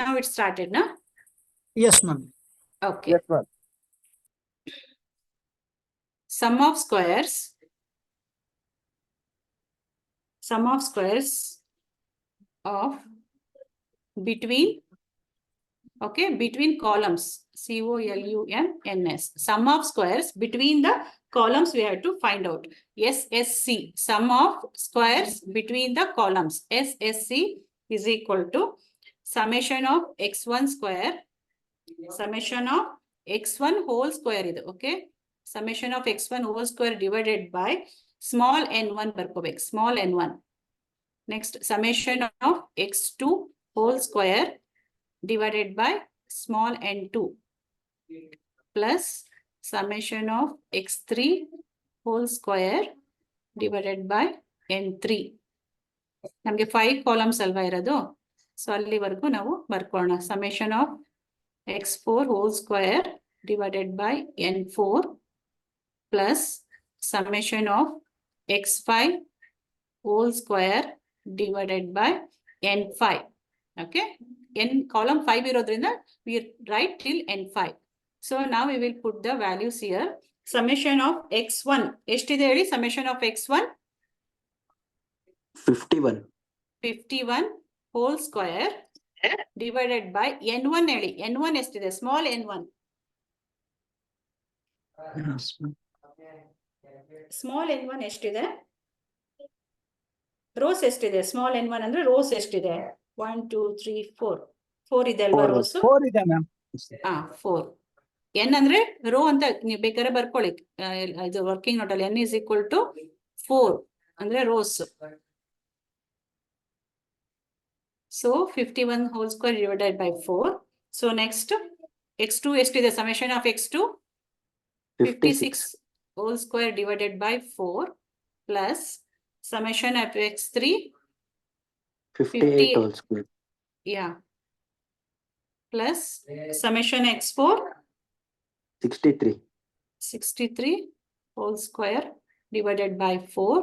Now it started, na? Yes, ma'am. Okay. Yes, ma'am. Sum of squares of between, okay, between columns, COLUMNS. Sum of squares between the columns we have to find out. SSC, sum of squares between the columns. SSC is equal to summation of x1 square, summation of x1 whole square is okay. Summation of x1 whole square divided by small n1 ಬರ್ಕೋಬೇಕು, small n1. Next, summation of x2 whole square divided by small n2 plus summation of x3 whole square divided by n3. ನಮಗೆ 5 columns ಅಲ್ವಾ ಇರೋದು, so ಅಲ್ಲಿವರೆಗೂ ನಾವು ಬರ್ಕೊಳ್ಳೋಣ. summation of x4 whole square divided by n4 plus summation of x5 whole square divided by n5. Okay, n column 5 ಇರೋದ್ರಿಂದ we write till n5. So now we will put the values here. Summation of x1 ಎಷ್ಟಿದೆ ಹೇಳಿ? summation of x1 51 whole square divided by n1 ಹೇಳಿ. n1 ಎಷ್ಟಿದೆ? small n1. Small n1 ಎಷ್ಟಿದೆ? Rose ಎಷ್ಟಿದೆ? Small n1 ಅಂದ್ರೆ rose ಎಷ್ಟಿದೆ? 1 2 3 4 4 ಇದೆ ಅಲ್ವಾ ರೋಸ್? 4 ಇದೆ ಮ್ಯಾಮ್. 4. n ಅಂದ್ರೆ ರೋ ಅಂತ ನೀವು ಬೇಕಾದ್ರೆ ಬರ್ಕೊಳ್ಳಿ, ಇದು ವರ್ಕಿಂಗ್ ನೋಟ್ ಅಲ್ಲಿ. n is equal to 4 ಅಂದ್ರೆ rose. So 51 whole square divided by 4. So next x2 ಎಷ್ಟಿದೆ? summation of x2 56 whole square divided by 4 plus summation of x3 58 whole square. Yeah, plus summation x4 63 whole square divided by 4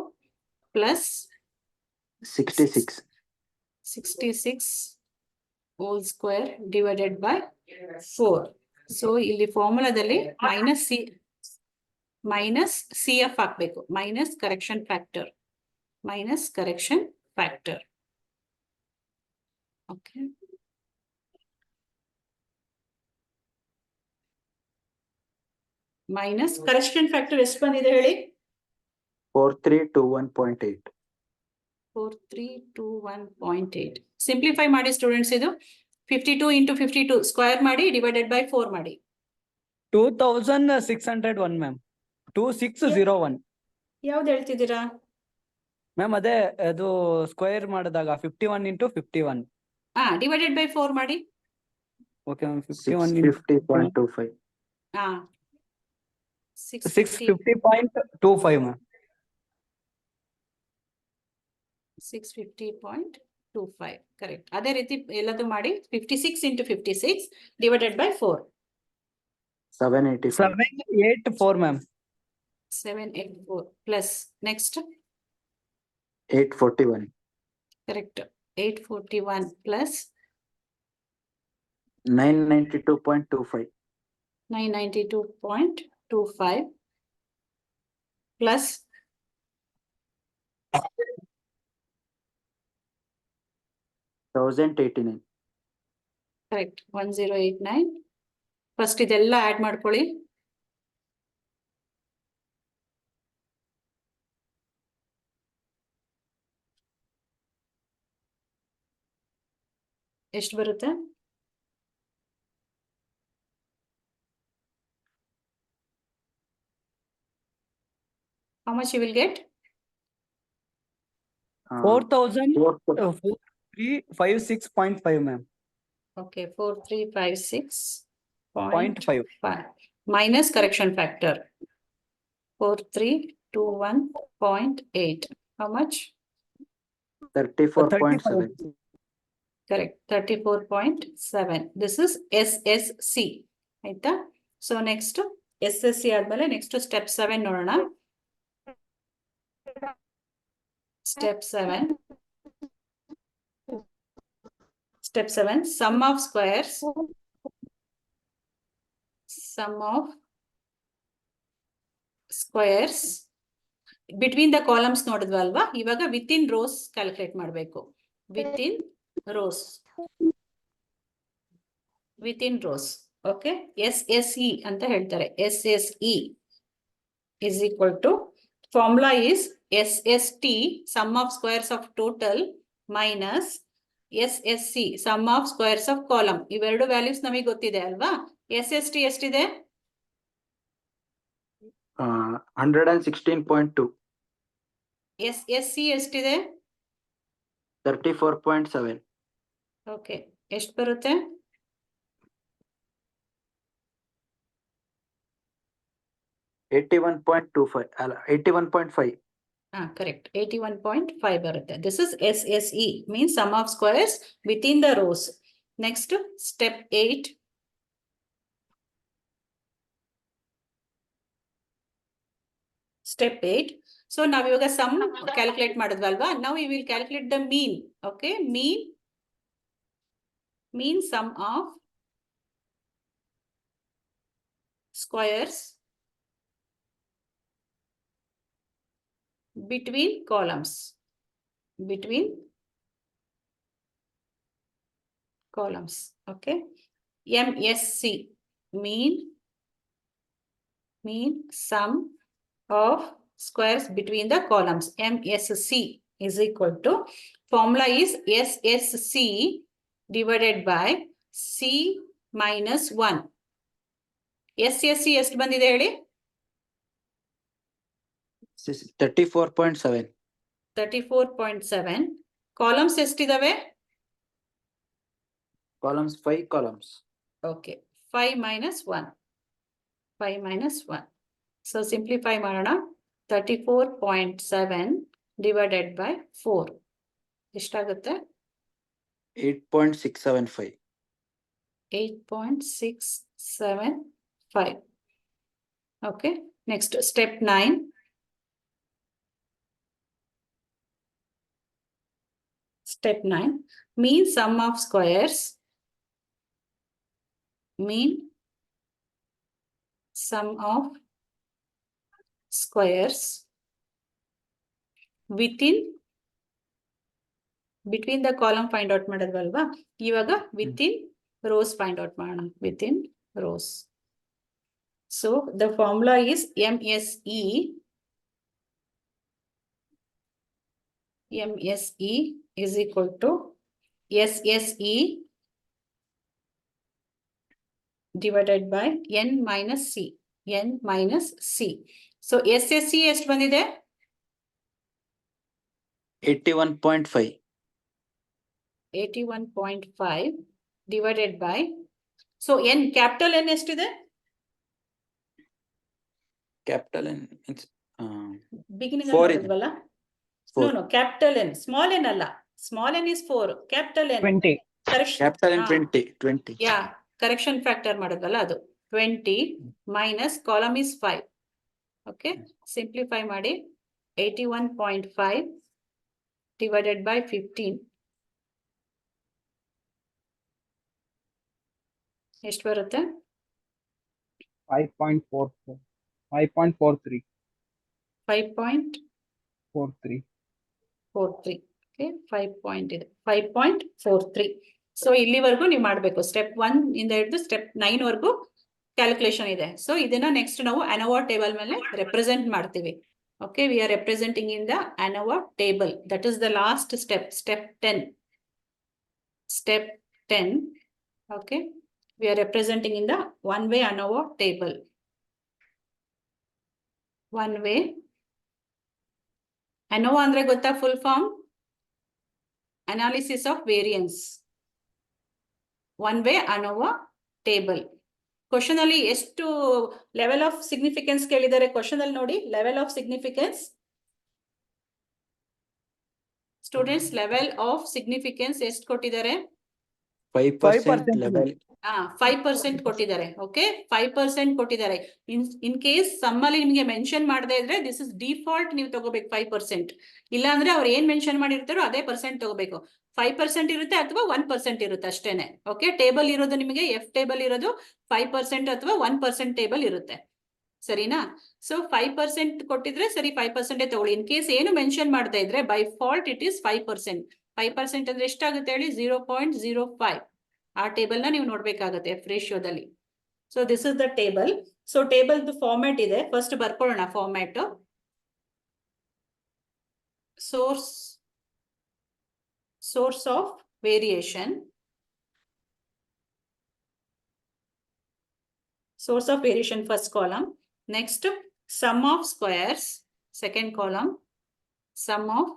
plus 66 whole square divided by 4. So ಇಲ್ಲಿ ಫಾರ್ಮುಲಾದಲ್ಲಿ minus C F ಹಾಕ್ಬೇಕು, minus correction factor. Okay, minus correction factor ಎಷ್ಟು ಬಂದಿದೆ ಹೇಳಿ? 4321.8. 4321.8. Simplify ಮಾಡಿ students. ಇದು 52 into 52 square ಮಾಡಿ divided by 4 ಮಾಡಿ. 2601 ma'am. 2601 ಯಾವ್ದು ಹೇಳ್ತಿದ್ದೀರಾ ಮ್ಯಾಮ್? ಅದೇ ಅದು ಸ್ಕ್ವೇರ್ ಮಾಡಿದಾಗ 51 into 51. ಡಿವೈಡೆಡ್ ಬೈ 4 ಮಾಡಿ. Okay ma'am. 51 into 650.25. 650.25 ma'am. 650.25 correct. ಅದೇ ರೀತಿ ಎಲ್ಲದು ಮಾಡಿ. 56 into 56 divided by 4. 784 ma'am. 784 plus next 841. correct. 841 plus 992.25. 992.25 plus 1089. correct. 1089. First ಇದೆಲ್ಲ ಆಡ್ ಮಾಡ್ಕೊಳ್ಳಿ. ಎಷ್ಟು ಬರುತ್ತೆ? How much you will get? 4356.5 ma'am. Okay, 4356.5 minus correction factor 4321.8. How much? 34.7. Correct, 34.7. This is SSC. ಆಯ್ತಾ? So next SSC ಆದ್ಮೇಲೆ next step 7 ನೋಡೋಣ. Step 7. Step 7, sum of squares. Sum of squares between the columns ನೋಡಿದ್ವಲ್ವಾ, ಇವಾಗ within rows calculate ಮಾಡಬೇಕು. Within rows. Within rows. Okay. SSE ಅಂತ ಹೇಳ್ತಾರೆ. SSE is equal to, formula is SST, sum of squares of total, minus SSC, sum of squares of column. ಇವೆರಡು values ನಮಗೆ ಗೊತ್ತಿದೆ ಅಲ್ವಾ? SST ಎಷ್ಟಿದೆ? 116.2. SSC ಎಷ್ಟಿದೆ? 34.7. Okay, ಎಷ್ಟು ಬರುತ್ತೆ? 81.25 ಅಲ್ಲ 81.5. Correct. 81.5 ಬರುತ್ತೆ. This is SSE, means sum of squares within the rows. Next, step 8. Step 8. So now we will sum calculate ಮಾಡಿದ್ವಲ್ವಾ? Now we will calculate the mean. Okay, mean sum of squares between columns. Between columns. Okay. MSC, mean sum of squares between the columns. MSC is equal to, formula is SSC divided by C minus 1. SSC ಎಷ್ಟು ಬಂದಿದೆ ಹೇಳಿ? 34.7. 34.7. Columns ಎಷ್ಟಿದಾವೆ? Columns 5 columns. Okay, 5 minus 1. 5 minus 1. So simplify ಮಾಡೋಣ. 34.7 divided by 4. ಎಷ್ಟಾಗುತ್ತೆ? 8.675. 8.675. Okay, next step 9. Step 9, mean sum of squares. Mean sum of squares within, between the column find out ಮಾಡಿದ್ವಲ್ವಾ, ಇವಾಗ within rows find out ಮಾಡೋಣ. Within rows. So the formula is MSE is equal to SSE divided by N minus C. N minus C. So SSC ಎಷ್ಟು ಬಂದಿದೆ? 81.5. 81.5 divided by, so N, capital N ಎಷ್ಟಿದೆ? Capital N. Beginning 4 ಇದೆ. ಮಾಡಿದ್ವಲ್ಲ? 4. No, capital N, small n ಅಲ್ಲ. Small n is 4, capital N. 20. Correction. Capital N ಹಾ. 20. Yeah, correction factor ಮಾಡಿದ್ವಲ್ಲ ಅದು 20 minus column is 5. Okay, simplify ಮಾಡಿ. 81.5 divided by 15. ಎಷ್ಟು ಬರುತ್ತೆ? 5.44. 5.43. 5.43. 43. Okay, 5 point ಇದೆ. 5.43. So ಇಲ್ಲಿವರೆಗೂ ನೀವು ಮಾಡಬೇಕು. ಸ್ಟೆಪ್ 1 ಇಂದ ಹಿಡಿದು ಸ್ಟೆಪ್ 9 ವರೆಗೂ ಕ್ಯಾಲ್ಕುಲೇಷನ್ ಇದೆ. ಸೊ ಇದನ್ನ ನೆಕ್ಸ್ಟ್ ನಾವು ANOVA ಟೇಬಲ್ ಮೇಲೆ ರೆಪ್ರೆಸೆಂಟ್ ಮಾಡ್ತೀವಿ. Okay, we are representing in the ANOVA table. That is the last step, step 10. Step 10. Okay, we are representing in the one-way ANOVA table. One way. ANOVA ಅಂದ್ರೆ ಗೊತ್ತಾ full form? Analysis of variance. One way ANOVA table. Question ಅಲ್ಲಿ ಎಷ್ಟು level of significance ಕೇಳಿದ್ದಾರೆ? Question ಅಲ್ಲಿ ನೋಡಿ, level of significance. Students, level of significance ಎಷ್ಟು ಕೊಟ್ಟಿದ್ದಾರೆ? 5% 5% level. 5% ಕೊಟ್ಟಿದ್ದಾರೆ. ಓಕೆ, 5% ಕೊಟ್ಟಿದ್ದಾರೆ. ಇನ್ ಕೇಸ್ ಸಮ್ಮಲ್ಲಿ ನಿಮಗೆ ಮೆನ್ಷನ್ ಮಾಡದೇ ಇದ್ರೆ ದಿಸ್ ಇಸ್ ಡಿಫಾಲ್ಟ್, ನೀವು ತಗೋಬೇಕು 5%. ಇಲ್ಲ ಅಂದ್ರೆ ಅವ್ರು ಏನ್ ಮೆನ್ಷನ್ ಮಾಡಿರ್ತಾರೋ ಅದೇ ಪರ್ಸೆಂಟ್ ತಗೋಬೇಕು. 5% ಇರುತ್ತೆ ಅಥವಾ 1% ಇರುತ್ತೆ ಅಷ್ಟೇನೆ. ಓಕೆ, ಟೇಬಲ್ ಇರೋದು ನಿಮಗೆ ಎಫ್ ಟೇಬಲ್ ಇರೋದು 5% ಅಥವಾ 1% ಟೇಬಲ್ ಇರುತ್ತೆ. ಸರಿನಾ? ಸೊ 5% ಕೊಟ್ಟಿದ್ರೆ ಸರಿ, 5% ತಗೊಳ್ಳಿ. ಇನ್ ಕೇಸ್ ಏನು ಮೆನ್ಷನ್ ಮಾಡದೇ ಇದ್ರೆ ಬೈ ಫಾಲ್ಟ್ ಇಟ್ ಇಸ್ 5%. 5% ಅಂದ್ರೆ ಎಷ್ಟಾಗುತ್ತೆ ಹೇಳಿ? 0.05. ಆ ಟೇಬಲ್ ನ ನೀವು ನೋಡ್ಬೇಕಾಗತ್ತೆ ಎಫ್ ರೇಷಿಯೋದಲ್ಲಿ. So this is the table. So table format ಇದೆ, ಫಸ್ಟ್ ಬರ್ಕೊಳ್ಳೋಣ format. source of variation. Source of variation, first column. Next, sum of squares, second column. Sum of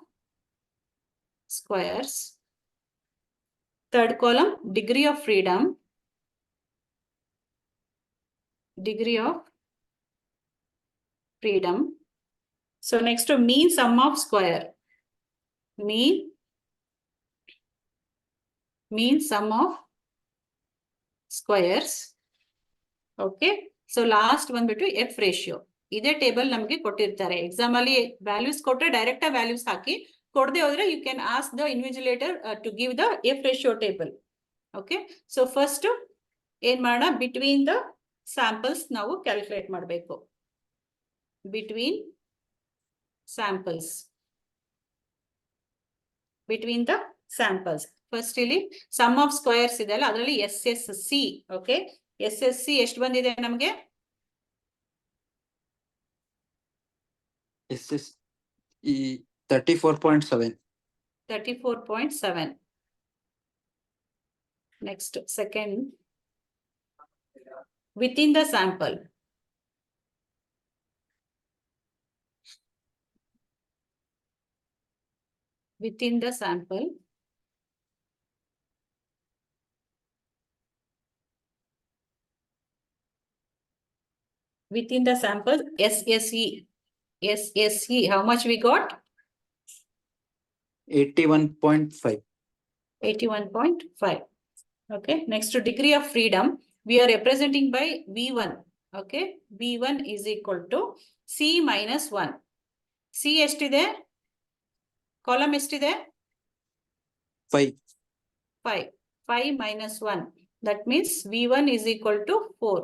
squares. Third column, degree of freedom. Degree of freedom. So next, mean sum of square. Mean sum of squares. Okay. So last one ಬಿಟ್ಟು F ratio. ಇದೇ table ನಮಗೆ ಕೊಟ್ಟಿರ್ತಾರೆ exam ಅಲ್ಲಿ. Values ಕೊಟ್ಟರೆ direct values ಹಾಕಿ, ಕೊಡದೆ ಹೋದ್ರೆ you can ask the invigilator to give the F ratio table. Okay, so first ಏನ್ ಮಾಡೋಣ, ಬಿಟ್ವೀನ್ ದ ಸ್ಯಾಂಪಲ್ಸ್ ನಾವು ಕ್ಯಾಲ್ಕುಲೇಟ್ ಮಾಡಬೇಕು. Between samples. Between the samples first ಇಲ್ಲಿ ಸಮ್ ಆಫ್ ಸ್ಕ್ವೇರ್ಸ್ ಇದೆ ಅಲ್ಲ, ಅದರಲ್ಲಿ SSC. ಓಕೆ, SSC ಎಷ್ಟು ಬಂದಿದೆ ನಮಗೆ? SSE 34.7. 34.7. Next, second, within the sample. Within the sample. Within the sample, SSE. SSE, how much we got? 81.5. 81.5. Okay, next to degree of freedom, we are representing by V1. Okay, V1 is equal to C minus 1. C ಎಷ್ಟಿದೆ? Column ಎಷ್ಟಿದೆ? 5. 5. 5 minus 1. That means V1 is equal to 4.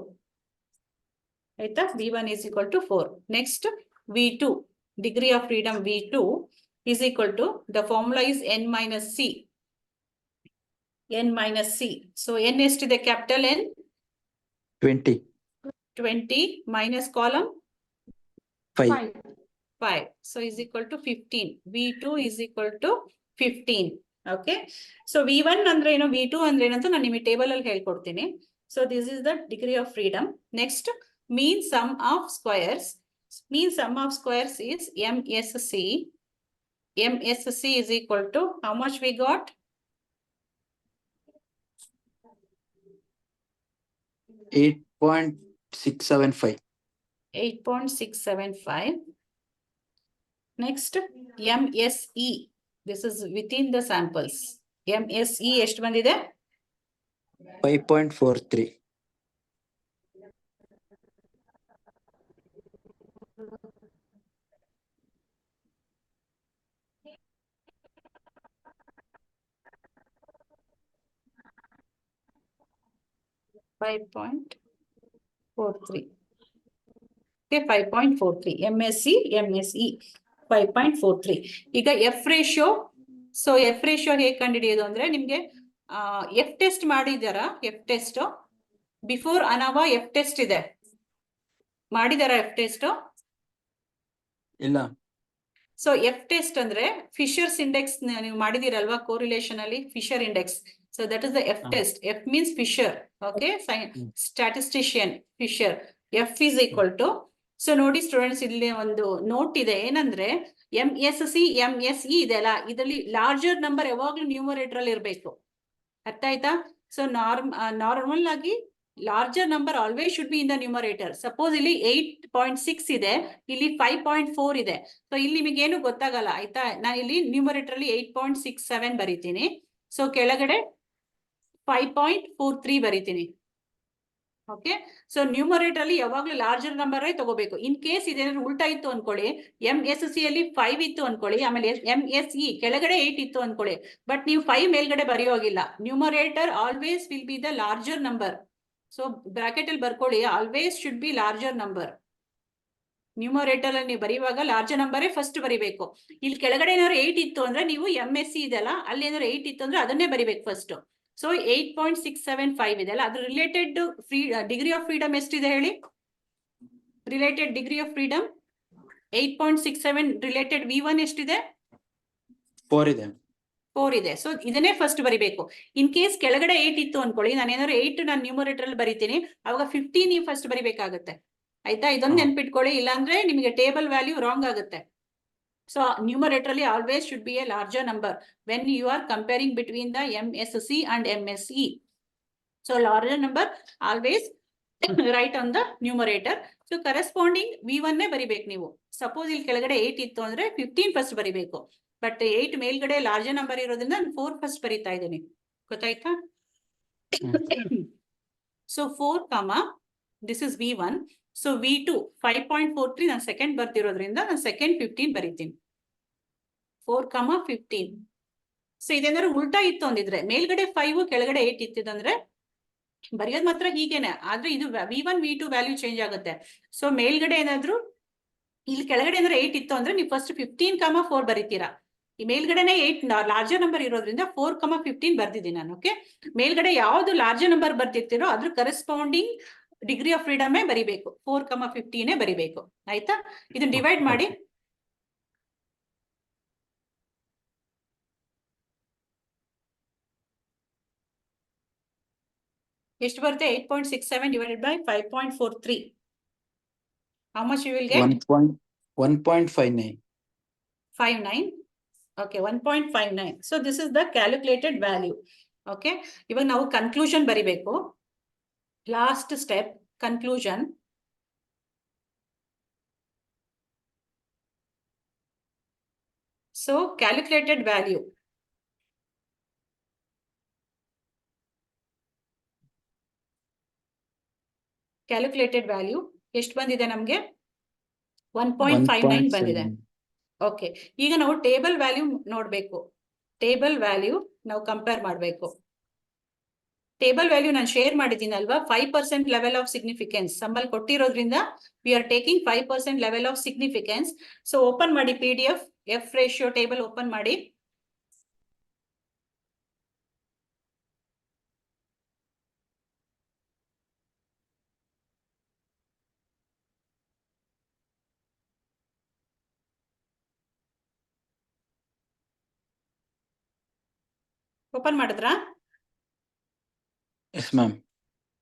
ಆಯ್ತಾ? V1 is equal to 4. Next, V2. Degree of freedom V2 is equal to, the formula is N minus C. N minus C. So N ಎಷ್ಟಿದೆ? Capital N 20. 20 minus column 5. 5. So is equal to 15. V2 is equal to 15. Okay. So V1 ಅಂದ್ರೆ ಏನು, V2 ಅಂದ್ರೆ ಏನಂತ ನಾನು ನಿಮಗೆ table ಅಲ್ಲಿ ಹೇಳ್ಕೊಡ್ತೀನಿ. So this is the degree of freedom. Next, mean sum of squares. Mean sum of squares is MSC. MSC is equal to, how much we got? 8.675. 8.675. Next, MSE. This is within the samples. MSE ಎಷ್ಟು ಬಂದಿದೆ? 5.43. Okay, 5.43. MSE, MSE 5.43. ಈಗ F ratio. So F ratio ಹೇಗೆ ಕಂಡುಹಿಡಿಯೋದು ಅಂದ್ರೆ, ನಿಮ್ಗೆ F test ಮಾಡಿದಾರಾ? F test before ANOVA F test ಇದೆ, ಮಾಡಿದಾರಾ ಎಫ್ ಟೆಸ್ಟ್? ಇಲ್ಲ. ಸೊ ಎಫ್ ಟೆಸ್ಟ್ ಅಂದ್ರೆ ಫಿಶರ್ಸ್ ಇಂಡೆಕ್ಸ್ ನೀವು ಮಾಡಿದಿರಲ್ವಾ ಕೋರಿಲೇಷನ್ ಅಲ್ಲಿ, Fisher index. So that is the F test. F means Fisher. Okay, statistician Fisher. F is equal to, so ನೋಡಿ students, ಇಲ್ಲಿ ಒಂದು ನೋಟ್ ಇದೆ ಏನಂದ್ರೆ, MSC MSE ಇದೆ ಅಲ್ಲ, ಇದರಲ್ಲಿ ಲಾರ್ಜರ್ ನಂಬರ್ ಯಾವಾಗ್ಲೂ ನ್ಯೂಮರೇಟರ್ ಅಲ್ಲಿ ಇರಬೇಕು. ಅರ್ಥ ಆಯ್ತಾ? ಸೊ ನಾರ್ಮಲ್ ಆಗಿ larger number always should B in the numerator. Suppose ಇಲ್ಲಿ 8.6 ಇದೆ, ಇಲ್ಲಿ 5.4 ಇದೆ. ಸೊ ಇಲ್ಲಿ ನಿಮಗೆ ಏನು ಗೊತ್ತಾಗಲ್ಲ ಆಯ್ತಾ. ನಾನು ಇಲ್ಲಿ ನ್ಯೂಮರೇಟರ್ ಅಲ್ಲಿ 8.67 ಬರೀತೀನಿ. ಸೊ ಕೆಳಗಡೆ 5.43 ಬರೀತೀನಿ. ಓಕೆ, ಸೊ ನ್ಯೂಮರೇಟರ್ ಅಲ್ಲಿ ಯಾವಾಗ್ಲೂ ಲಾರ್ಜರ್ ನಂಬರ್ ತಗೋಬೇಕು. ಇನ್ ಕೇಸ್ ಇದೇನಾದ್ರು ಉಲ್ಟಾ ಇತ್ತು ಅನ್ಕೊಳ್ಳಿ, MSc ಅಲ್ಲಿ 5 ಇತ್ತು ಅನ್ಕೊಳ್ಳಿ, ಆಮೇಲೆ MSE ಕೆಳಗಡೆ 8 ಇತ್ತು ಅನ್ಕೊಳ್ಳಿ, ಬಟ್ ನೀವು 5 ಮೇಲ್ಗಡೆ ಬರೆಯೋಗಿಲ್ಲ. Numerator always will be the larger number. So bracket ಅಲ್ಲಿ ಬರ್ಕೊಳ್ಳಿ, always should be larger number. Numerator ಅಲ್ಲಿ ನೀವು ಬರೆಯುವಾಗ ಲಾರ್ಜರ್ ನಂಬರೇ ಫಸ್ಟ್ ಬರಿಬೇಕು. ಇಲ್ಲಿ ಕೆಳಗಡೆ ಏನಾದ್ರು 8 ಇತ್ತು ಅಂದ್ರೆ ನೀವು MSc ಇದೆಲ್ಲ ಅಲ್ಲಿ ಏನಾದ್ರು 8 ಇತ್ತು ಅಂದ್ರೆ ಅದನ್ನೇ ಬರಿಬೇಕು ಫಸ್ಟ್. ಸೊ 8.675 ಇದೆ ಅಲ್ಲ, ಅದ್ರ ರಿಲೇಟೆಡ್ ಡಿಗ್ರಿ ಆಫ್ ಫ್ರೀಡಮ್ ಎಷ್ಟಿದೆ ಹೇಳಿ? Related degree of freedom 8.67. Related V1 ಎಷ್ಟಿದೆ? 4 ಇದೆ. 4 ಇದೆ. ಸೊ ಇದನ್ನೇ ಫಸ್ಟ್ ಬರಿಬೇಕು. ಇನ್ ಕೇಸ್ ಕೆಳಗಡೆ 8 ಇತ್ತು ಅನ್ಕೊಳ್ಳಿ, ನಾನು ಏನಾದ್ರು 8 ನಾನು ನ್ಯೂಮರೇಟರ್ ಅಲ್ಲಿ ಬರಿತೀನಿ, ಅವಾಗ 15 ನೀವು ಫಸ್ಟ್ ಬರಿಬೇಕಾಗುತ್ತೆ. ಆಯ್ತಾ? ಇದೊಂದು ನೆನ್ಪಿಟ್ಕೊಳ್ಳಿ, ಇಲ್ಲಾಂದ್ರೆ ನಿಮಗೆ ಟೇಬಲ್ ವ್ಯಾಲ್ಯೂ ರಾಂಗ್ ಆಗುತ್ತೆ. ಸೊ ನ್ಯೂಮರೇಟರ್ ಅಲ್ಲಿ always should be a larger number when you are comparing between the MSc and MSE. So larger number always write on the numerator. So corresponding V1 ಬರಿಬೇಕು ನೀವು. Suppose ಇಲ್ಲಿ ಕೆಳಗಡೆ 8 ಇತ್ತು ಅಂದ್ರೆ 15 first ಬರಿಬೇಕು. But 8 ಮೇಲ್ಗಡೆ larger number ಇರೋದ್ರಿಂದ ನಾನು 4 ಫಸ್ಟ್ ಬರಿತಾ ಇದ್ದೀನಿ. ಗೊತ್ತಾಯ್ತಾ? So 4, this is V1. So V2 5.43 ನಾನು ಸೆಕೆಂಡ್ ಬರ್ತಿರೋದ್ರಿಂದ ನಾನು ಸೆಕೆಂಡ್ 15 ಬರಿತೀನಿ. 4, 15. ಸೊ ಇದೇನಾದ್ರು ಉಲ್ಟಾ ಇತ್ತು ಅಂದಿದ್ರೆ, ಮೇಲ್ಗಡೆ 5 ಕೆಳಗಡೆ 8 ಇತ್ತಿದಂದ್ರೆ ಬರೆಯೋದ್ ಮಾತ್ರ ಹೀಗೇನೆ, ಆದ್ರೆ ಇದು V1 V2 ವ್ಯಾಲ್ಯೂ ಚೇಂಜ್ ಆಗುತ್ತೆ. ಸೊ ಮೇಲ್ಗಡೆ ಏನಾದ್ರು ಇಲ್ಲಿ ಕೆಳಗಡೆ ಏನಾದ್ರು 8 ಇತ್ತು ಅಂದ್ರೆ ನೀವು ಫಸ್ಟ್ 15, 4 ಬರಿತೀರಾ. ಈ ಮೇಲ್ಗಡೆನೆ 8 ಲಾರ್ಜರ್ ನಂಬರ್ ಇರೋದ್ರಿಂದ 4, 15 ಬರ್ದಿದ್ದೀನಿ ನಾನು. ಓಕೆ, ಮೇಲ್ಗಡೆ ಯಾವ್ದು ಲಾರ್ಜರ್ ನಂಬರ್ ಬರ್ತಿರ್ತೀರೋ ಅದ್ರ ಕರೆಸ್ಪಾಂಡಿಂಗ್ ಡಿಗ್ರಿ ಆಫ್ ಫ್ರೀಡಮ್ ಬರಿಬೇಕು. 4, 15 ಬರಿಬೇಕು. ಆಯ್ತಾ? ಇದನ್ನ ಡಿವೈಡ್ ಮಾಡಿ. ಎಷ್ಟು ಬರುತ್ತೆ? 8.67 divided by 5.43. How much you will get? 1.59. 59. Okay, 1.59. So this is the calculated value. Okay, ಇವಾಗ ನಾವು ಕನ್ಕ್ಲೂಷನ್ ಬರಿಬೇಕು. Last step conclusion. So calculated value. Calculated value ಎಷ್ಟು ಬಂದಿದೆ ನಮ್ಗೆ? 1.59 ಬಂದಿದೆ. ಓಕೆ, ಈಗ ನಾವು ಟೇಬಲ್ ವ್ಯಾಲ್ಯೂ ನೋಡ್ಬೇಕು. ಟೇಬಲ್ ವ್ಯಾಲ್ಯೂ ನಾವು ಕಂಪೇರ್ ಮಾಡಬೇಕು. ಟೇಬಲ್ ವ್ಯಾಲ್ಯೂ ನಾನು ಶೇರ್ ಮಾಡಿದ್ದೀನಿ ಅಲ್ವಾ? 5% ಲೆವೆಲ್ ಆಫ್ ಸಿಗ್ನಿಫಿಕೆನ್ಸ್ ಸಂಬಲ್ ಕೊಟ್ಟಿರೋದ್ರಿಂದ we are taking 5% level of significance. So open ಮಾಡಿ PDF F ratio table open ಮಾಡಿ. ಓಪನ್ ಮಾಡಿದ್ರಾ? Yes, ma'am.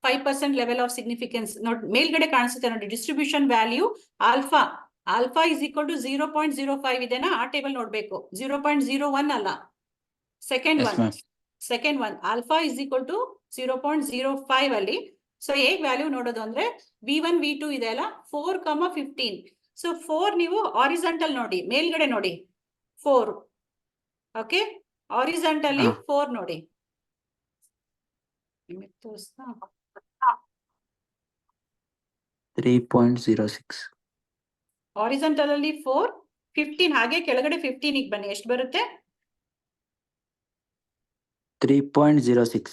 5% level of significance ನೋಡಿ, ಮೇಲ್ಗಡೆ ಕಾಣಿಸುತ್ತೆ ನೋಡಿ, distribution value alpha. Alpha is equal to 0.05 ಇದೆನಾ? ಆ ಟೇಬಲ್ ನೋಡ್ಬೇಕು. 0.01 ಅಲ್ಲ. Second Yes, one, ma'am. Second one alpha is equal to 0.05 ಅಲ್ಲಿ. ಸೊ ಹೇಗ್ ವ್ಯಾಲ್ಯೂ ನೋಡೋದು ಅಂದ್ರೆ V1 V2 ಇದೆ ಅಲ್ಲ, 4, 15. ಸೊ 4 ನೀವು ಆರಿಜೆಂಟಲ್ ನೋಡಿ, ಮೇಲ್ಗಡೆ ನೋಡಿ 4. ಓಕೆ, ಆರಿಜೆಂಟಲಿ 4 ನೋಡಿ. 3.06. ಹಾರಿಜಾಂಟಲ್ ಅಲ್ಲಿ 4, 15 ಹಾಗೆ ಕೆಳಗಡೆ 15 ಗೆ ಬನ್ನಿ. ಎಷ್ಟು ಬರುತ್ತೆ? 3.06.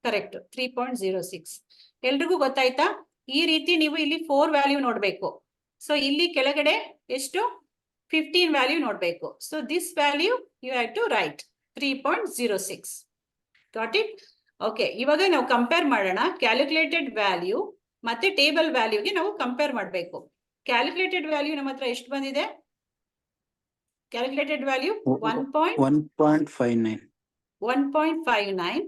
ಕರೆಕ್ಟ್, 3.06. ಎಲ್ರಿಗೂ ಗೊತ್ತಾಯ್ತಾ? ಈ ರೀತಿ ನೀವು ಇಲ್ಲಿ 4 ವ್ಯಾಲ್ಯೂ ನೋಡ್ಬೇಕು. ಸೊ ಇಲ್ಲಿ ಕೆಳಗಡೆ ಎಷ್ಟು? 15 ವ್ಯಾಲ್ಯೂ ನೋಡ್ಬೇಕು. So this value you have to write 3.06. Got it? Okay, ಇವಾಗ ನಾವು ಕಂಪೇರ್ ಮಾಡೋಣ. ಕ್ಯಾಲ್ಕುಲೇಟೆಡ್ ವ್ಯಾಲ್ಯೂ ಮತ್ತೆ ಟೇಬಲ್ ವ್ಯಾಲ್ಯೂಗೆ ನಾವು ಕಂಪೇರ್ ಮಾಡಬೇಕು. ಕ್ಯಾಲ್ಕುಲೇಟೆಡ್ ವ್ಯಾಲ್ಯೂ ನಮ್ಮ ಹತ್ರ ಎಷ್ಟು ಬಂದಿದೆ? Calculated value 1.59. 1.59.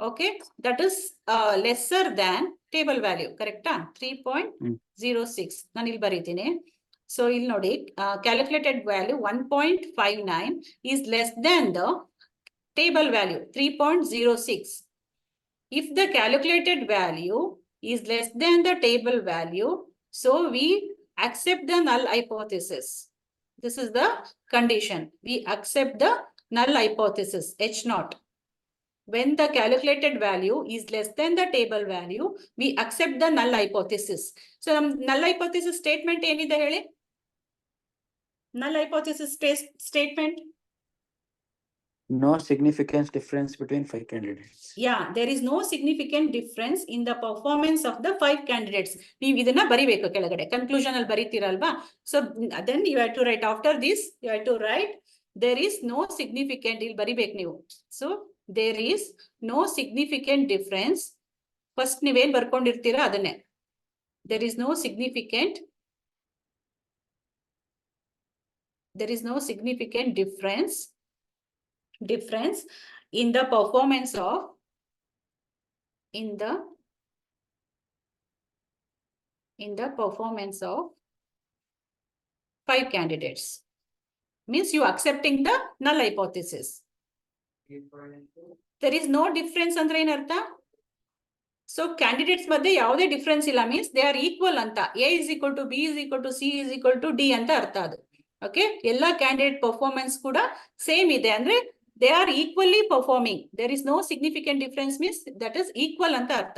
Okay, that is lesser than table value. ಕರೆಕ್ಟಾ? 3.06 ನಾನು ಇಲ್ಲಿ ಬರೀತೀನಿ. ಸೊ ಇಲ್ಲಿ ನೋಡಿ, calculated value 1.59 is less than the table value 3.06. If the calculated value is less than the table value, so we accept the null hypothesis. This is the condition. We accept the null hypothesis H0. when the calculated value is less than the table value, we accept the null hypothesis. So null hypothesis statement ಏನಿದೆ ಹೇಳಿ? Null hypothesis statement. No significant difference between 5 candidates. Yeah, there is no significant difference in the performance of the 5 candidates. ನೀವು ಇದನ್ನ ಬರಿಬೇಕು ಕೆಳಗಡೆ conclusion ಅಲ್ಲಿ ಬರೀತೀರಲ್ವಾ? So then you have to write after this, you have to write there is no significant, ಇಲ್ಲಿ ಬರಿಬೇಕು ನೀವು. So there is no significant difference. First ನೀವೇನ್ ಬರ್ಕೊಂಡಿರ್ತೀರಾ ಅದನ್ನೇ. There is no significant difference in the performance of in the performance of 5 candidates. Means you accepting the null hypothesis. There is no difference ಅಂದ್ರೆ ಏನರ್ಥ? So candidates ಮಧ್ಯೆ ಯಾವುದೇ difference ಇಲ್ಲ, means they are equal ಅಂತ. A is equal to B is equal to C is equal to D ಅಂತ ಅರ್ಥ ಅದು. Okay, ಎಲ್ಲ ಕ್ಯಾಂಡಿಡೇಟ್ ಪರ್ಫಾರ್ಮೆನ್ಸ್ ಕೂಡ ಸೇಮ್ ಇದೆ ಅಂದ್ರೆ they are equally performing. There is no significant difference means that is equal ಅಂತ ಅರ್ಥ.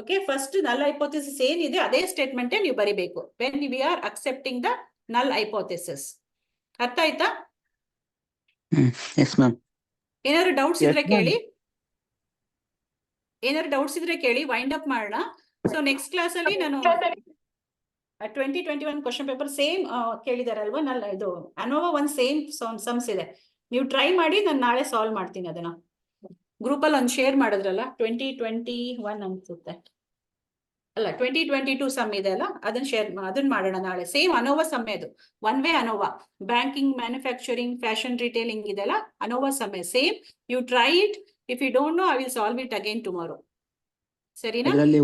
ಓಕೆ, ಫಸ್ಟ್ ನಲ್ ಹೈಪೋಥೆಸಿಸ್ ಏನಿದೆ ಅದೇ ಸ್ಟೇಟ್ಮೆಂಟ್ ನೀವು ಬರಿಬೇಕು when we are accepting the ನಲ್ ಹೈಪೋಥೆಸಿಸ್. ಅರ್ಥ ಆಯ್ತಾ? Yes, ma'am. ಏನಾದ್ರು ಡೌಟ್ಸ್ Yes, ಇದ್ರೆ ma'am. ಕೇಳಿ, ಏನಾದ್ರು ಡೌಟ್ಸ್ ಇದ್ರೆ ಕೇಳಿ, ವೈಂಡ್ ಅಪ್ ಮಾಡೋಣ. ಸೊ ನೆಕ್ಸ್ಟ್ ಕ್ಲಾಸ್ ಅಲ್ಲಿ ನಾನು 2021 ಕ್ವಶನ್ ಪೇಪರ್ ಸೇಮ್ ಕೇಳಿದಾರಲ್ವಾ, ಇದು ಅನೋವಾ ಒಂದು ಸೇಮ್ ಸಮ್ಸ್ ಇದೆ, ನೀವು ಟ್ರೈ ಮಾಡಿ, ನಾನು ನಾಳೆ ಸಾಲ್ವ್ ಮಾಡ್ತೀನಿ ಅದನ್ನ. ಗ್ರೂಪ್ ಅಲ್ಲಿ ಒಂದು ಶೇರ್ ಮಾಡಿದ್ರಲ್ಲ 2021 ಅನ್ಸುತ್ತೆ, ಅಲ್ಲ 2022 ಸಮ್ ಇದೆ ಅಲ್ಲ, ಅದನ್ನ ಮಾಡೋಣ ನಾಳೆ. ಸೇಮ್ ಅನೋವಾ ಸಮ್ಮೆ ಅದು, one way ANOVA, banking, manufacturing, fashion retailing ಇದೆಲ್ಲ ಅನೋವಾ ಸಮ್ಮೆ same. You try it. If you don't know, I will solve it again tomorrow. ಸರಿನಾ? ಅದರಲ್ಲಿ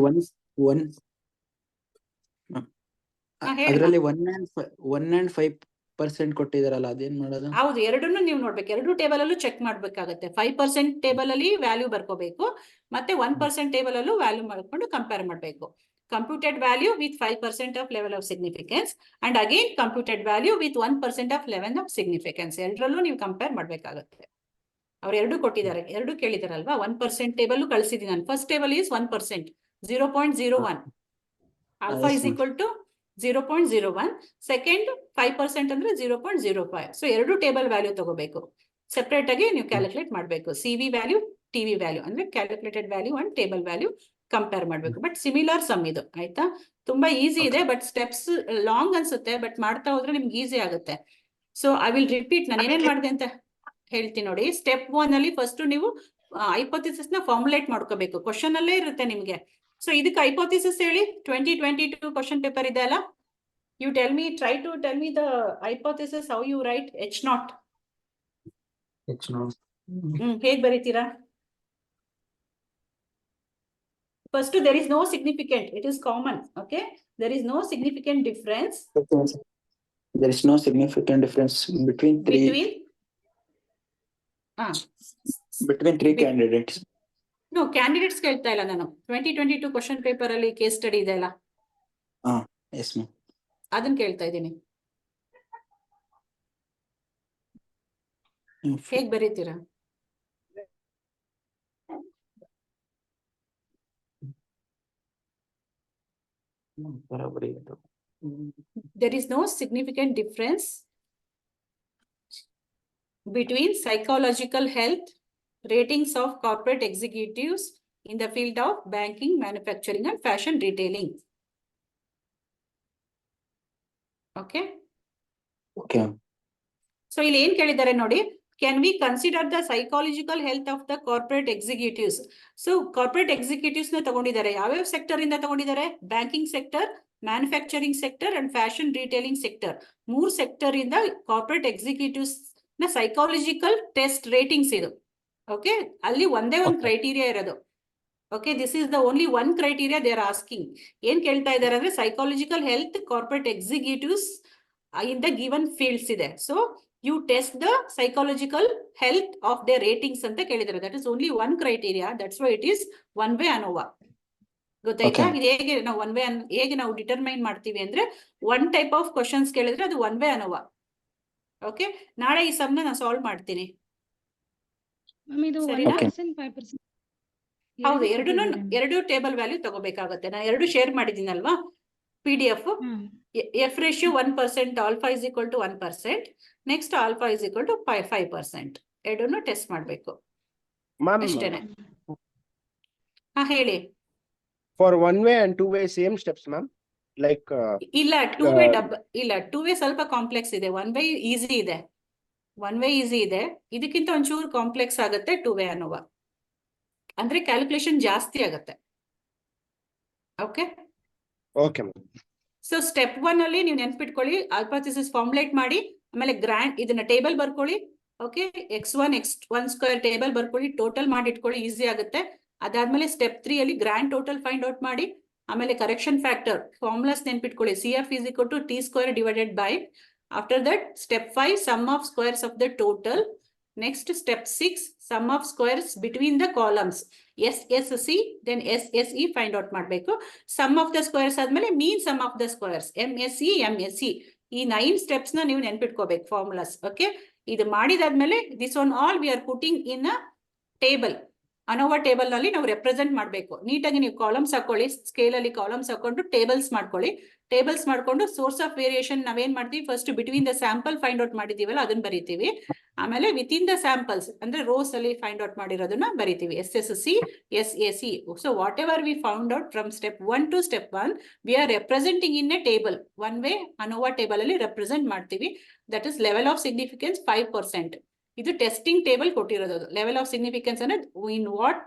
ಹೇಳಿ. ಅದರಲ್ಲಿ 1 and 5% ಕೊಟ್ಟಿದಾರಲ್ಲ, ಅದೇನ್ ಮಾಡೋದು? ಹೌದು, ಎರಡನ್ನು ನೀವು ನೋಡ್ಬೇಕು, ಎರಡು ಟೇಬಲ್ ಅಲ್ಲೂ ಚೆಕ್ ಮಾಡ್ಬೇಕಾಗತ್ತೆ. 5% ಟೇಬಲ್ ಅಲ್ಲಿ ವ್ಯಾಲ್ಯೂ ಬರ್ಕೋಬೇಕು, ಮತ್ತೆ 1% ಟೇಬಲ್ ಅಲ್ಲೂ ವ್ಯಾಲ್ಯೂ ಮಾಡ್ಕೊಂಡು ಕಂಪೇರ್ ಮಾಡಬೇಕು. Computed value with 5% of level of significance and again computed value with 1% of level of significance. ಎರಡರಲ್ಲೂ ನೀವು ಕಂಪೇರ್ ಮಾಡ್ಬೇಕಾಗತ್ತೆ. ಅವ್ರು ಎರಡು ಕೊಟ್ಟಿದ್ದಾರೆ, ಎರಡು ಕೇಳಿದಾರಲ್ವಾ. 1% ಟೇಬಲ್ ಕಳಿಸಿದೀನಿ ನಾನು. First table is 1%, 0.01. Alpha is equal to 0.01. Second 5% ಅಂದ್ರೆ 0.05. ಸೊ ಎರಡು ಟೇಬಲ್ ವ್ಯಾಲ್ಯೂ ತಗೋಬೇಕು, ಸೆಪರೇಟ್ ಆಗಿ ನೀವು ಕ್ಯಾಲ್ಕುಲೇಟ್ ಮಾಡಬೇಕು. CV ವ್ಯಾಲ್ಯೂ, TV ವ್ಯಾಲ್ಯೂ ಅಂದ್ರೆ calculated value and table value compare ಮಾಡಬೇಕು. ಬಟ್ ಸಿಮಿಲರ್ ಸಮ್ ಇದು, ಆಯ್ತಾ? ತುಂಬಾ ಈಸಿ ಇದೆ, ಬಟ್ ಸ್ಟೆಪ್ಸ್ ಲಾಂಗ್ ಅನ್ಸುತ್ತೆ, ಬಟ್ ಮಾಡ್ತಾ ಹೋದ್ರೆ ನಿಮ್ಗೆ ಈಸಿ ಆಗುತ್ತೆ. ಸೊ ಐ ವಿಲ್ ರಿಪೀಟ್, ನಾನು ಏನೇನ್ ಮಾಡಿದೆ ಅಂತ ಹೇಳ್ತೀನಿ ನೋಡಿ. ಸ್ಟೆಪ್ 1 ಅಲ್ಲಿ ಫಸ್ಟ್ ನೀವು ಹೈಪೋಥಿಸಿಸ್ ನ ಫಾರ್ಮುಲೇಟ್ ಮಾಡ್ಕೋಬೇಕು, ಕ್ವಶನ್ ಅಲ್ಲೇ ಇರುತ್ತೆ ನಿಮ್ಗೆ. ಸೊ ಇದಕ್ಕೆ ಹೈಪೋಥಿಸಿಸ್ ಹೇಳಿ, 2022 ಕ್ವಶನ್ ಪೇಪರ್ ಇದೆ ಅಲ್ಲ, you try to tell me the hypothesis, how you write H0. ಹೇಗ್ ಬರೀತೀರಾ? First, there is no significant, it is common, okay? There is no significant difference. There is no significant difference between three candidates. No, candidates ಕೇಳ್ತಾ ಇಲ್ಲ ನಾನು. 2022 question paper ಅಲ್ಲಿ case study ಇದೆ ಅಲ್ಲ, Yes, ma'am. ಅದನ್ನ ಕೇಳ್ತಾ ಇದ್ದೀನಿ. ಹೇಗ್ ಬರೀತೀರಾ? There is no significant difference between psychological health ratings of corporate executives in the field of banking, manufacturing and fashion retailing. Okay. So ಇಲ್ಲಿ ಏನ್ ಕೇಳಿದ್ದಾರೆ ನೋಡಿ, can we consider the psychological health of the corporate executives? So corporate executives ನ ತಗೊಂಡಿದ್ದಾರೆ, ಯಾವ್ಯಾವ sector ಇಂದ ತಗೊಂಡಿದ್ದಾರೆ? Banking sector, manufacturing sector and fashion retailing sector. 3 sector ಇಂದ ಕಾರ್ಪೊರೇಟ್ ಎಕ್ಸಿಕ್ಯೂಟಿವ್ಸ್ ನ ಸೈಕಾಲಜಿಕಲ್ ಟೆಸ್ಟ್ ರೇಟಿಂಗ್ಸ್ ಇದು. ಓಕೆ, ಅಲ್ಲಿ ಒಂದೇ ಒಂದು ಕ್ರೈಟೀರಿಯಾ ಇರೋದು. Okay, this is the only one criteria they are asking. ಏನ್ ಕೇಳ್ತಾ ಇದ್ದಾರೆ ಅಂದ್ರೆ psychological health corporate executives in the given fields ಇದೆ. So you test the psychological health of the ratings ಅಂತ ಕೇಳಿದ್ದಾರೆ. That is only one criteria, that's why it is one way ಅನೋವಾ. ಗೊತ್ತಾಯ್ತಾ? ಇದು ಹೇಗೆ ನಾವು ಒನ್ ವೇ ಹೇಗೆ ನಾವು ಡಿಟರ್ಮೈನ್ ಮಾಡ್ತೀವಿ ಅಂದ್ರೆ, ಒನ್ ಟೈಪ್ ಆಫ್ ಕ್ವಶನ್ಸ್ ಕೇಳಿದ್ರೆ ಅದು ಒನ್ ವೇ ಅನೋವಾ. ಓಕೆ, ನಾಳೆ ಈ ಸಮ್ನ ನಾನು ಸಾಲ್ವ್ ಮಾಡ್ತೀನಿ. ಮ್ಯಾಮ್ ಇದು ಸರಿನಾ? 1%, 5% ಹೌದು, ಎರಡು ಟೇಬಲ್ ವ್ಯಾಲ್ಯೂ ತಗೋಬೇಕಾಗತ್ತೆ. ನಾನು ಎರಡು share ಮಾಡಿದ್ದೀನಲ್ವಾ PDF. F ratio 1%, alpha is equal to 1%. Next alpha is equal to 5%. ಎರಡನ್ನು ಟೆಸ್ಟ್ ಮಾಡ್ಬೇಕು Ma'am, ಅಷ್ಟೇನೆ. ಹಾ ಹೇಳಿ. for one way and two way same steps, ma'am. Like ಇಲ್ಲ ಟೂ ವೇ ಸ್ವಲ್ಪ ಕಾಂಪ್ಲೆಕ್ಸ್ ಇದೆ. ಒನ್ ವೇ ಈಸಿ ಇದೆ. ಇದಕ್ಕಿಂತ ಒಂಚೂರು ಕಾಂಪ್ಲೆಕ್ಸ್ ಆಗುತ್ತೆ ಟೂ ವೇ ಅನ್ನುವ. ಅಂದ್ರೆ ಕ್ಯಾಲ್ಕುಲೇಷನ್ ಜಾಸ್ತಿ ಆಗತ್ತೆ. Okay okay, ma'am. So step 1 ಅಲ್ಲಿ ನೀವು ನೆನ್ಪಿಟ್ಕೊಳ್ಳಿ, ಹೈಪೋಥೆಸಿಸ್ ಫಾರ್ಮುಲೇಟ್ ಮಾಡಿ, ಆಮೇಲೆ ಇದನ್ನ ಟೇಬಲ್ ಬರ್ಕೊಳ್ಳಿ. Okay, x1 x1 square table ಬರ್ಕೊಳ್ಳಿ, ಟೋಟಲ್ ಮಾಡಿ ಇಟ್ಕೊಳ್ಳಿ, ಈಸಿ ಆಗುತ್ತೆ. ಅದಾದ್ಮೇಲೆ ಸ್ಟೆಪ್ 3 ಅಲ್ಲಿ ಗ್ರ್ಯಾಂಡ್ ಟೋಟಲ್ ಫೈಂಡ್ ಔಟ್ ಮಾಡಿ, ಆಮೇಲೆ ಕರೆಕ್ಷನ್ ಫ್ಯಾಕ್ಟರ್ ಫಾರ್ಮುಲಾಸ್ ನೆನ್ಪಿಟ್ಕೊಳ್ಳಿ. CF is equal to T square divided by. After that, step 5 sum of squares of the total. Next, step 6 sum of squares between the columns. SSC then SSE find out ಮಾಡಬೇಕು. Sum of the squares ಆದ್ಮೇಲೆ mean sum of the squares MSE. ಈ 9 steps ನ ನೀವು ನೆನ್ಪಿಟ್ಕೋಬೇಕು formulas. Okay, ಇದು ಮಾಡಿದಾದ್ಮೇಲೆ this one all we are putting in a table. ಅನೋವಾ table ನಲ್ಲಿ ನಾವು represent ಮಾಡಬೇಕು. ನೀಟಾಗಿ ನೀವು ಕಾಲಮ್ಸ್ ಹಾಕೊಳ್ಳಿ, ಸ್ಕೇಲ್ ಅಲ್ಲಿ ಕಾಲಮ್ಸ್ ಹಾಕೊಂಡು ಟೇಬಲ್ಸ್ ಮಾಡ್ಕೊಳ್ಳಿ. ಟೇಬಲ್ಸ್ ಮಾಡ್ಕೊಂಡು ಸೋರ್ಸ್ ಆಫ್ ವೇರಿಯೇಷನ್ ನಾವೇನ್ ಮಾಡ್ತೀವಿ, first between the sample find out ಮಾಡಿದೀವಲ್ಲ ಅದನ್ನ ಬರಿತೀವಿ. ಆಮೇಲೆ ವಿತ್ ಇನ್ ದ ಸ್ಯಾಂಪಲ್ಸ್ ಅಂದ್ರೆ ರೋಸ್ ಅಲ್ಲಿ ಫೈಂಡ್ ಔಟ್ ಮಾಡಿರೋದನ್ನ ಬರಿತೀವಿ. SSC SAC. So whatever we found out from step 1 to step 1 we are representing in a table. One way ANOVA table ಅಲ್ಲಿ represent ಮಾಡ್ತೀವಿ. That is level of significance 5%. ಇದು testing table ಕೊಟ್ಟಿರೋದು. Level of significance ಅನ್ನೋದು in what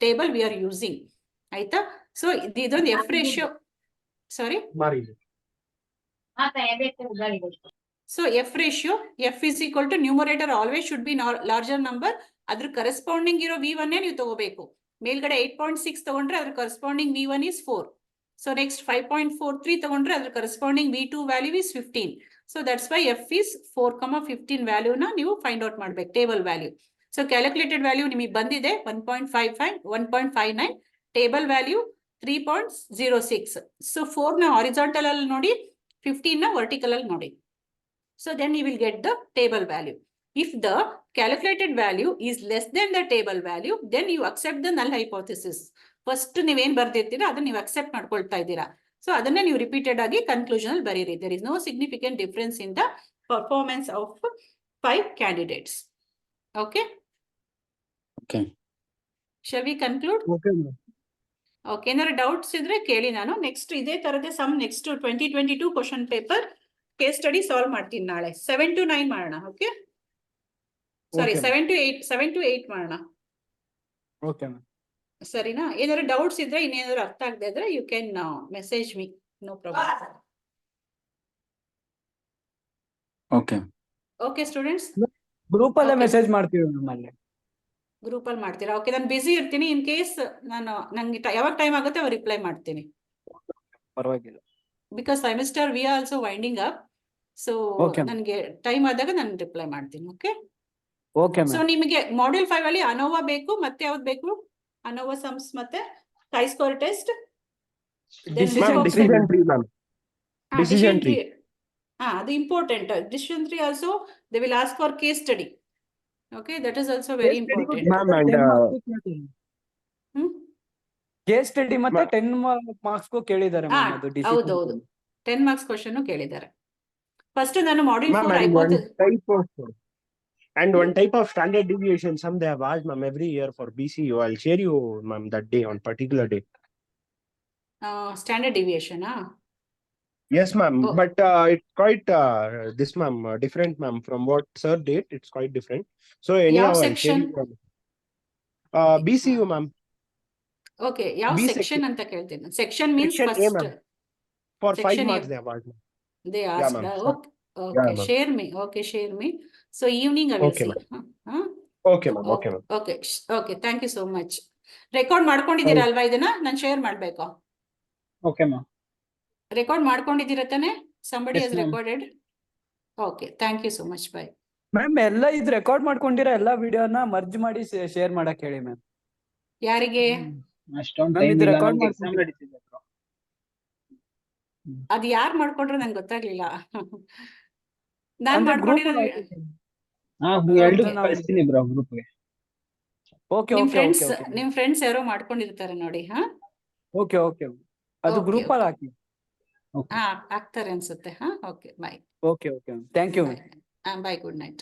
table we are using. ಆಯ್ತಾ? So ಇದೊಂದು F ratio, sorry, so F ratio, F is equal to numerator always should be larger number. ಅದ್ರ corresponding ಇರೋ V1 ನೀವು ತಗೋಬೇಕು. ಮೇಲ್ಗಡೆ 8.6 ತಗೊಂಡ್ರೆ ಅದ್ರ corresponding V1 is 4. So next 5.43 ತಗೊಂಡ್ರೆ ಅದ್ರ corresponding V2 value is 15. So that's why F is 4,15 value ನ ನೀವು ಫೈಂಡ್ ಔಟ್ ಮಾಡ್ಬೇಕು, table value. So calculated value ನಿಮಗೆ ಬಂದಿದೆ 1.55, 1.59, ಟೇಬಲ್ ವ್ಯಾಲ್ಯೂ 3.06. ಸೊ 4 ನ ಹಾರಿಜಾಂಟಲ್ ಅಲ್ಲಿ ನೋಡಿ, 15 ನ ವರ್ಟಿಕಲ್ ಅಲ್ಲಿ ನೋಡಿ. So then you will get the table value. If the calculated value is less than the table value, then you accept the null hypothesis. First ನೀವೇನ್ ಬರ್ದಿರ್ತೀರಾ ಅದನ್ನ ನೀವು ಅಕ್ಸೆಪ್ಟ್ ಮಾಡ್ಕೊಳ್ತಾ ಇದ್ದೀರಾ. ಸೊ ಅದನ್ನ ನೀವು ರಿಪೀಟೆಡ್ ಆಗಿ ಕನ್ಕ್ಲೂಷನ್ ಅಲ್ಲಿ ಬರೀರಿ. There is no significant difference in the performance of 5 candidates. Okay? Okay. Shall we conclude? Okay, ma'am. Okay, ಏನಾದ್ರು ಡೌಟ್ಸ್ ಇದ್ರೆ ಕೇಳಿ. ನಾನು ನೆಕ್ಸ್ಟ್ ಇದೇ ತರದೇ sum next 2022 question paper case study solve ಮಾಡ್ತೀನಿ ನಾಳೆ. 7 to 9 ಮಾಡೋಣ. ಓಕೆ, ಸಾರಿ, Okay, 7 to 8 ಮಾಡೋಣ. Okay ma'am. ಸರಿನಾ? ಏನಾದ್ರು ಡೌಟ್ಸ್ ಇದ್ರೆ, ಇನ್ನೇನಾದ್ರು ಅರ್ಥ ಆಗದೆ ಇದ್ರೆ you can message me, no problem. Okay. Okay students, group ಅಲ್ಲೇ Okay. ಮೆಸೇಜ್ ಮಾಡ್ತೀವಿ ನಮ್ಮಲ್ಲಿ. ಗ್ರೂಪ್ ಅಲ್ಲಿ ಮಾಡ್ತೀರಾ? ಓಕೆ, ನಾನು ಬಿಸಿ ಇರ್ತೀನಿ. ಇನ್ ಕೇಸ್ ನಂಗೆ ಯಾವಾಗ ಟೈಮ್ ಆಗುತ್ತೆ ಅವಾಗ ರಿಪ್ಲೈ ಮಾಡ್ತೀನಿ. ಪರವಾಗಿಲ್ಲ. Because semester we are also winding up. So Okay. ನನಗೆ ಟೈಮ್ ಆದಾಗ ನಾನು ರಿಪ್ಲೈ ಮಾಡ್ತೀನಿ. Okay, okay so ma'am. ನಿಮಗೆ ಮಾಡ್ಯೂಲ್ 5 ಅಲ್ಲಿ ಅನೋವಾ ಬೇಕು, ಮತ್ತೆ ಯಾವ್ದು ಬೇಕು? ಅನೋವಾ ಸಮ್ಸ್ ಮತ್ತೆ chi square test. Decision Ma'am, tree. decision tree, ma'am. Decision tree. ಅದು important. Decision tree also they will ask for case study. Okay, that is also very important. Ma'am, and case study ಮತ್ತೆ 10 ಮಾರ್ಕ್ಸ್ಗೂ ಕೇಳಿದ್ದಾರೆ ma'am. ಅದು ಹೌದೌದು, 10 marks question ಕೇಳಿದ್ದಾರೆ. First ನಾನು module ma'am, 4 one type of standard deviation sum they have asked, ma'am, every year for BCU. I'll share you, ma'am, that day, on particular day. Standard deviation. Yes, ma'am. Oh. But it's quite this, ma'am, different, ma'am, from what sir did. It's quite different. So anyhow, I'll share section? you, ma'am. BCU, ma'am. Okay, ಯಾವ B section section. ಅಂತ ಕೇಳ್ತೀನಿ. Section means Section A, first ma'am. For 5 Section A. marks they have asked, ma'am. they Yeah, asked. ma'am. Okay, okay, ma'am. share me. Okay, share me. So evening I will Okay, see. Huh? Okay, ma'am. Okay, ma'am. Okay, okay, thank you so much. Record ಮಾಡ್ಕೊಂಡಿದ್ದೀರಾ ಅಲ್ವಾ? ಇದನ್ನ ನಾನು share ಮಾಡ್ಬೇಕಾ? Okay ma'am. Record ಮಾಡ್ಕೊಂಡಿದ್ದೀರಾ ತಾನೆ? Somebody Yes, has ma'am. recorded. Okay, thank you so much. Bye. Ma'am ಎಲ್ಲ ಇದು record ಮಾಡ್ಕೊಂಡಿರೋ ಎಲ್ಲಾ ವಿಡಿಯೋನ ಮರ್ಜ್ ಮಾಡಿ ಶೇರ್ ಮಾಡಕ್ ಹೇಳಿ ಮ್ಯಾಮ್. ಯಾರಿಗೆ? ಅಷ್ಟೊಂದು Ma'am, ಟೈಮ್ ಇದು ಇಲ್ಲ, record ನಮ್ಗೆ ಎಕ್ಸಾಮ್ ಮಾಡ್ಕೊಂಡು- ನಡೀತಿದೆ bro. ಅದು ಯಾರು ಮಾಡ್ಕೊಂಡ್ರು ನಂಗೆ ಗೊತ್ತಾಗ್ಲಿಲ್ಲ. ನಾನ್ ಅಂದ್ರೆ group ಮಾಡ್ಕೊಂಡಿರೋದು. ಅಲ್ಲಿ ಹಾ, ಎರಡು ನಾವು- ಕಳಿಸ್ತೀನಿ ಬ್ರೋ ಗ್ರೂಪ್ಗೆ. ಓಕೆ ನಿಮ್ ಓಕೆ ಫ್ರೆಂಡ್ಸ್ ಓಕೆ ಓಕೆ ನಿಮ್ ಫ್ರೆಂಡ್ಸ್ ಯಾರೋ ಮಾಡ್ಕೊಂಡಿರ್ತಾರೆ ನೋಡಿ. ಹಾ ಓಕೆ ಓಕೆ ಅದು Okay, ಗ್ರೂಪ್ ಅಲ್ಲಿ ಹಾಕಿ. ಓಕೆ ಹಾ ಆಗ್ತಾರೆ ಅನ್ಸುತ್ತೆ. ಹಾ okay bye okay okay thank you. Bye bye good night.